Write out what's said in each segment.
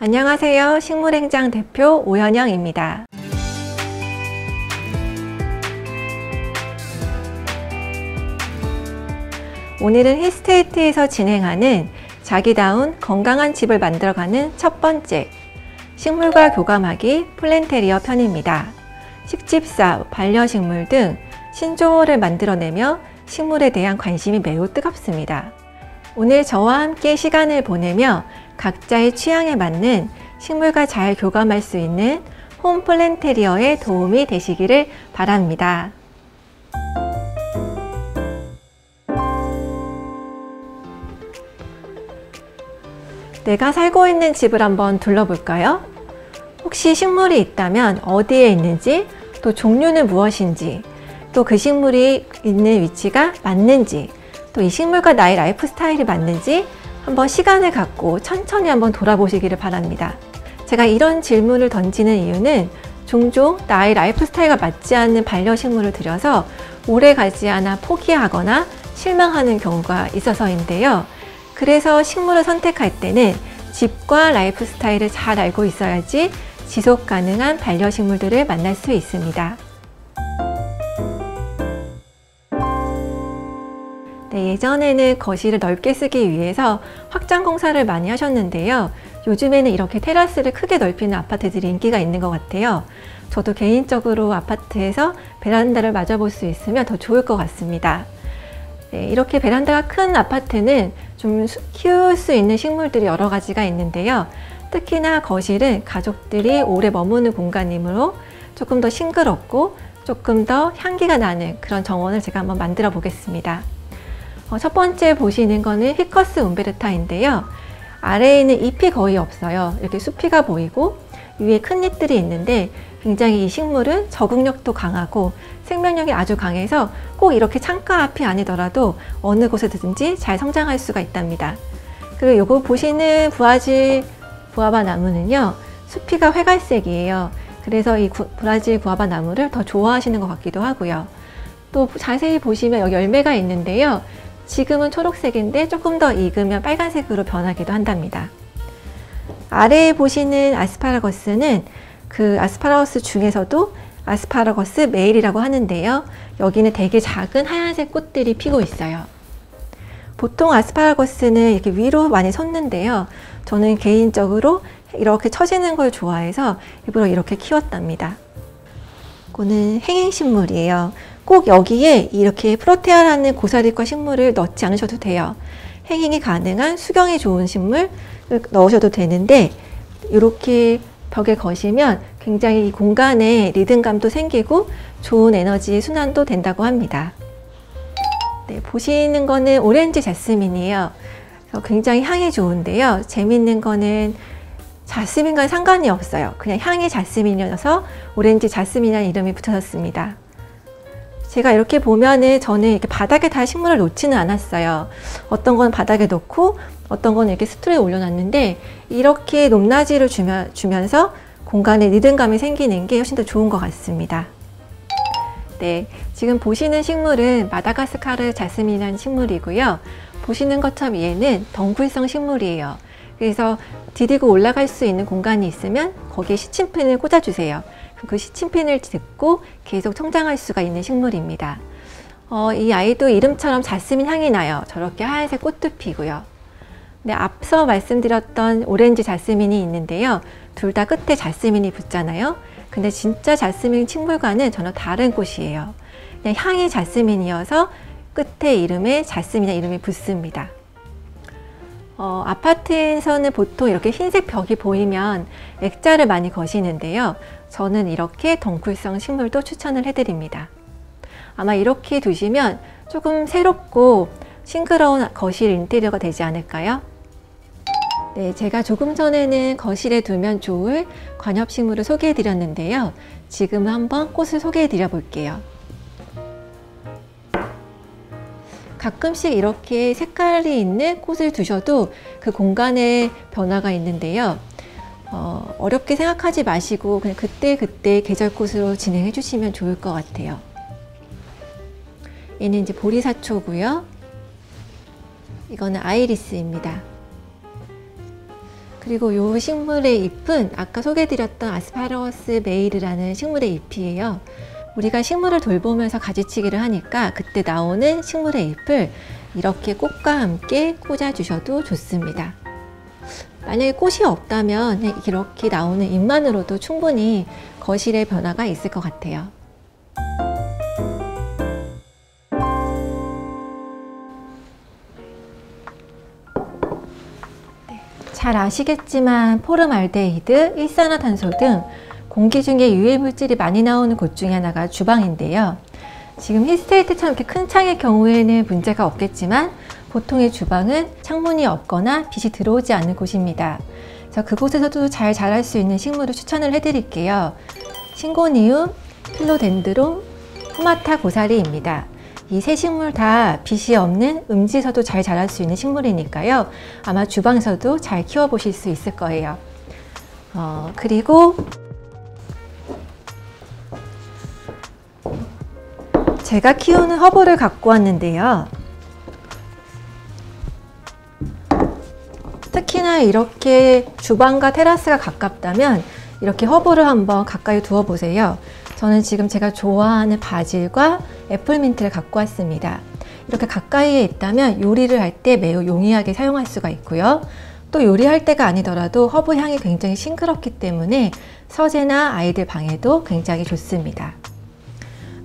안녕하세요. 식물행장 대표 오현영입니다. 오늘은 힐스테이트에서 진행하는 자기다운 건강한 집을 만들어가는 첫 번째 식물과 교감하기 플랜테리어 편입니다. 식집사, 반려식물 등 신조어를 만들어내며 식물에 대한 관심이 매우 뜨겁습니다. 오늘 저와 함께 시간을 보내며 각자의 취향에 맞는 식물과 잘 교감할 수 있는 홈 플랜테리어에 도움이 되시기를 바랍니다. 내가 살고 있는 집을 한번 둘러볼까요? 혹시 식물이 있다면 어디에 있는지, 또 종류는 무엇인지, 또 그 식물이 있는 위치가 맞는지, 또 이 식물과 나의 라이프 스타일이 맞는지 한번 시간을 갖고 천천히 한번 돌아보시기를 바랍니다. 제가 이런 질문을 던지는 이유는 종종 나의 라이프 스타일과 맞지 않는 반려식물을 들여서 오래 가지 않아 포기하거나 실망하는 경우가 있어서인데요. 그래서 식물을 선택할 때는 집과 라이프 스타일을 잘 알고 있어야지 지속 가능한 반려식물들을 만날 수 있습니다. 네, 예전에는 거실을 넓게 쓰기 위해서 확장 공사를 많이 하셨는데요. 요즘에는 이렇게 테라스를 크게 넓히는 아파트들이 인기가 있는 것 같아요. 저도 개인적으로 아파트에서 베란다를 맞아볼 수 있으면 더 좋을 것 같습니다. 네, 이렇게 베란다가 큰 아파트는 좀 키울 수 있는 식물들이 여러 가지가 있는데요. 특히나 거실은 가족들이 오래 머무는 공간이므로 조금 더 싱그럽고 조금 더 향기가 나는 그런 정원을 제가 한번 만들어 보겠습니다. 첫 번째 보시는 거는 피커스 움베르타인데요. 아래에는 잎이 거의 없어요. 이렇게 숲이가 보이고 위에 큰 잎들이 있는데 굉장히 이 식물은 적응력도 강하고 생명력이 아주 강해서 꼭 이렇게 창가 앞이 아니더라도 어느 곳에든지 잘 성장할 수가 있답니다. 그리고 요거 보시는 부화질 구아바 나무는요, 숲이가 회갈색이에요. 그래서 이 브라질 구아바 나무를 더 좋아하시는 것 같기도 하고요. 또 자세히 보시면 여기 열매가 있는데요. 지금은 초록색인데 조금 더 익으면 빨간색으로 변하기도 한답니다. 아래에 보시는 아스파라거스는 그 아스파라거스 중에서도 아스파라거스 메일이라고 하는데요. 여기는 되게 작은 하얀색 꽃들이 피고 있어요. 보통 아스파라거스는 이렇게 위로 많이 솟는데요. 저는 개인적으로 이렇게 처지는 걸 좋아해서 일부러 이렇게 키웠답니다. 이거는 행행식물이에요. 꼭 여기에 이렇게 프로테아라는 고사리과 식물을 넣지 않으셔도 돼요. 행행이 가능한 수경이 좋은 식물을 넣으셔도 되는데 이렇게 벽에 거시면 굉장히 이 공간에 리듬감도 생기고 좋은 에너지 순환도 된다고 합니다. 네, 보시는 거는 오렌지 자스민이에요. 굉장히 향이 좋은데요. 재밌는 거는 자스민과는 상관이 없어요. 그냥 향이 자스민이어서 오렌지 자스민이라는 이름이 붙여졌습니다. 제가 이렇게 보면은 저는 이렇게 바닥에 다 식물을 놓지는 않았어요. 어떤 건 바닥에 놓고 어떤 건 이렇게 스툴에 올려놨는데 이렇게 높낮이를 주면서 공간에 리듬감이 생기는 게 훨씬 더 좋은 것 같습니다. 네, 지금 보시는 식물은 마다가스카르 자스민이라는 식물이고요. 보시는 것처럼 얘는 덩굴성 식물이에요. 그래서 디디고 올라갈 수 있는 공간이 있으면 거기에 시침핀을 꽂아주세요. 그 시침핀을 듣고 계속 성장할 수가 있는 식물입니다. 이 아이도 이름처럼 자스민 향이 나요. 저렇게 하얀색 꽃도 피고요. 네, 앞서 말씀드렸던 오렌지 자스민이 있는데요. 둘 다 끝에 자스민이 붙잖아요. 근데 진짜 자스민 식물과는 전혀 다른 꽃이에요. 그냥 향이 자스민이어서 끝에 이름에 자스민이라는 이름이 붙습니다. 아파트에서는 보통 이렇게 흰색 벽이 보이면 액자를 많이 거시는데요. 저는 이렇게 덩굴성 식물도 추천을 해드립니다. 아마 이렇게 두시면 조금 새롭고 싱그러운 거실 인테리어가 되지 않을까요? 네, 제가 조금 전에는 거실에 두면 좋을 관엽식물을 소개해 드렸는데요. 지금은 한번 꽃을 소개해 드려 볼게요. 가끔씩 이렇게 색깔이 있는 꽃을 두셔도 그 공간에 변화가 있는데요. 어렵게 생각하지 마시고 그냥 그때그때 계절꽃으로 진행해 주시면 좋을 것 같아요. 얘는 이제 보리사초고요. 이거는 아이리스입니다. 그리고 이 식물의 잎은 아까 소개해드렸던 아스파라거스 메이르라는 식물의 잎이에요. 우리가 식물을 돌보면서 가지치기를 하니까 그때 나오는 식물의 잎을 이렇게 꽃과 함께 꽂아주셔도 좋습니다. 만약에 꽃이 없다면 이렇게 나오는 잎만으로도 충분히 거실의 변화가 있을 것 같아요. 잘 아시겠지만 포름알데히드, 일산화탄소 등 공기 중에 유해 물질이 많이 나오는 곳 중에 하나가 주방인데요. 지금 힐스테이트처럼 이렇게 큰 창의 경우에는 문제가 없겠지만 보통의 주방은 창문이 없거나 빛이 들어오지 않는 곳입니다. 그래서 그곳에서도 잘 자랄 수 있는 식물을 추천을 해드릴게요. 싱고니움, 필로덴드론, 후마타 고사리입니다. 이 세 식물 다 빛이 없는 음지에서도 잘 자랄 수 있는 식물이니까요. 아마 주방에서도 잘 키워보실 수 있을 거예요. 그리고 제가 키우는 허브를 갖고 왔는데요. 특히나 이렇게 주방과 테라스가 가깝다면 이렇게 허브를 한번 가까이 두어 보세요. 저는 지금 제가 좋아하는 바질과 애플민트를 갖고 왔습니다. 이렇게 가까이에 있다면 요리를 할 때 매우 용이하게 사용할 수가 있고요. 또 요리할 때가 아니더라도 허브 향이 굉장히 싱그럽기 때문에 서재나 아이들 방에도 굉장히 좋습니다.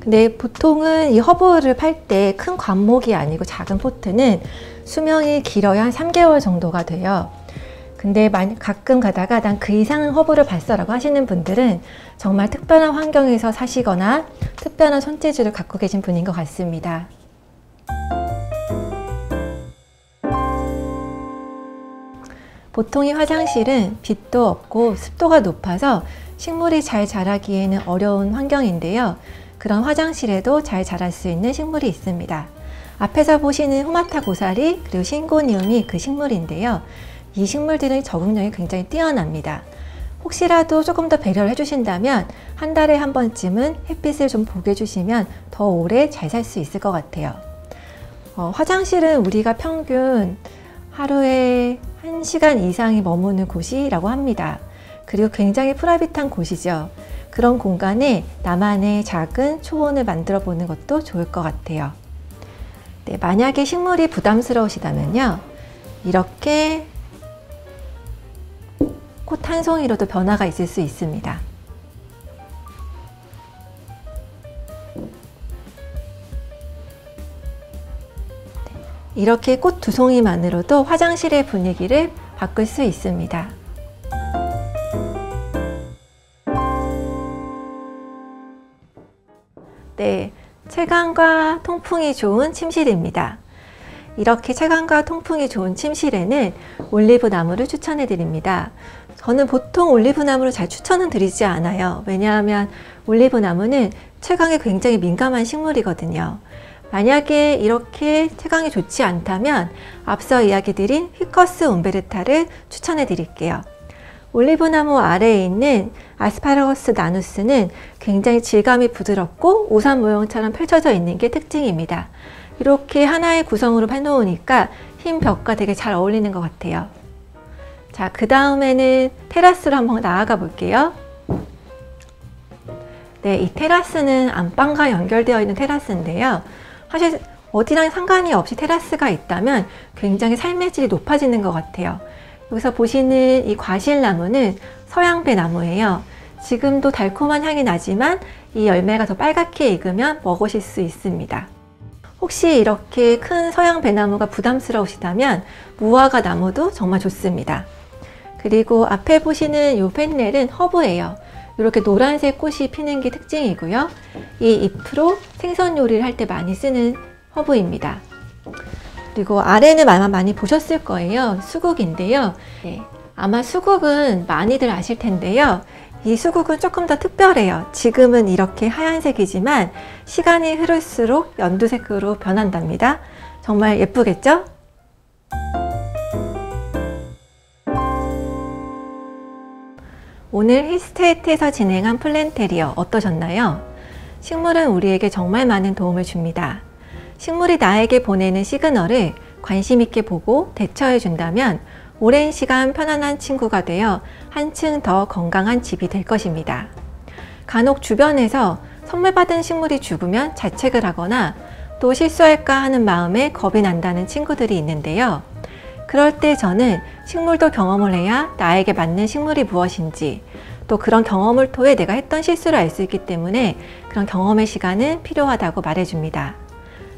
근데 보통은 이 허브를 팔 때 큰 관목이 아니고 작은 포트는 수명이 길어야 한 3개월 정도가 돼요. 근데 가끔 가다가 난 그 이상은 허브를 봤어라고 하시는 분들은 정말 특별한 환경에서 사시거나 특별한 손재주를 갖고 계신 분인 것 같습니다. 보통의 화장실은 빛도 없고 습도가 높아서 식물이 잘 자라기에는 어려운 환경인데요. 그런 화장실에도 잘 자랄 수 있는 식물이 있습니다. 앞에서 보시는 후마타 고사리 그리고 싱고니움이 그 식물인데요. 이 식물들은 적응력이 굉장히 뛰어납니다. 혹시라도 조금 더 배려를 해주신다면 한 달에 한 번쯤은 햇빛을 좀 보게 해주시면 더 오래 잘 살 수 있을 것 같아요. 화장실은 우리가 평균 하루에 1시간 이상이 머무는 곳이라고 합니다. 그리고 굉장히 프라이빗한 곳이죠. 그런 공간에 나만의 작은 초원을 만들어 보는 것도 좋을 것 같아요. 네, 만약에 식물이 부담스러우시다면요. 이렇게 꽃 한 송이로도 변화가 있을 수 있습니다. 이렇게 꽃 2송이만으로도 화장실의 분위기를 바꿀 수 있습니다. 네, 채광과 통풍이 좋은 침실입니다. 이렇게 채광과 통풍이 좋은 침실에는 올리브 나무를 추천해 드립니다. 저는 보통 올리브 나무를 잘 추천은 드리지 않아요. 왜냐하면 올리브 나무는 채광에 굉장히 민감한 식물이거든요. 만약에 이렇게 채광이 좋지 않다면 앞서 이야기 드린 휘커스 움베르타를 추천해 드릴게요. 올리브 나무 아래에 있는 아스파라거스 나누스는 굉장히 질감이 부드럽고 우산 모형처럼 펼쳐져 있는 게 특징입니다. 이렇게 하나의 구성으로 해놓으니까 흰 벽과 되게 잘 어울리는 것 같아요. 자, 그 다음에는 테라스로 한번 나아가 볼게요. 네, 이 테라스는 안방과 연결되어 있는 테라스인데요. 사실 어디랑 상관이 없이 테라스가 있다면 굉장히 삶의 질이 높아지는 것 같아요. 여기서 보시는 이 과실나무는 서양배 나무예요. 지금도 달콤한 향이 나지만 이 열매가 더 빨갛게 익으면 먹으실 수 있습니다. 혹시 이렇게 큰 서양배나무가 부담스러우시다면 무화과 나무도 정말 좋습니다. 그리고 앞에 보시는 이 펜넬은 허브예요. 이렇게 노란색 꽃이 피는 게 특징이고요. 이 잎으로 생선 요리를 할 때 많이 쓰는 허브입니다. 그리고 아래는 아마 많이 보셨을 거예요. 수국인데요. 네, 아마 수국은 많이들 아실 텐데요. 이 수국은 조금 더 특별해요. 지금은 이렇게 하얀색이지만 시간이 흐를수록 연두색으로 변한답니다. 정말 예쁘겠죠? 오늘 힐스테이트에서 진행한 플랜테리어 어떠셨나요? 식물은 우리에게 정말 많은 도움을 줍니다. 식물이 나에게 보내는 시그널을 관심 있게 보고 대처해 준다면 오랜 시간 편안한 친구가 되어 한층 더 건강한 집이 될 것입니다. 간혹 주변에서 선물 받은 식물이 죽으면 자책을 하거나 또 실수할까 하는 마음에 겁이 난다는 친구들이 있는데요. 그럴 때 저는 식물도 경험을 해야 나에게 맞는 식물이 무엇인지, 또 그런 경험을 통해 내가 했던 실수를 알 수 있기 때문에 그런 경험의 시간은 필요하다고 말해줍니다.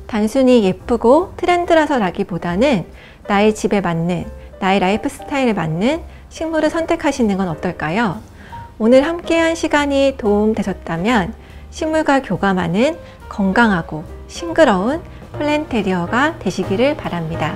단순히 예쁘고 트렌드라서라기보다는 나의 집에 맞는, 나의 라이프 스타일에 맞는 식물을 선택하시는 건 어떨까요? 오늘 함께한 시간이 도움되셨다면 식물과 교감하는 건강하고 싱그러운 플랜테리어가 되시기를 바랍니다.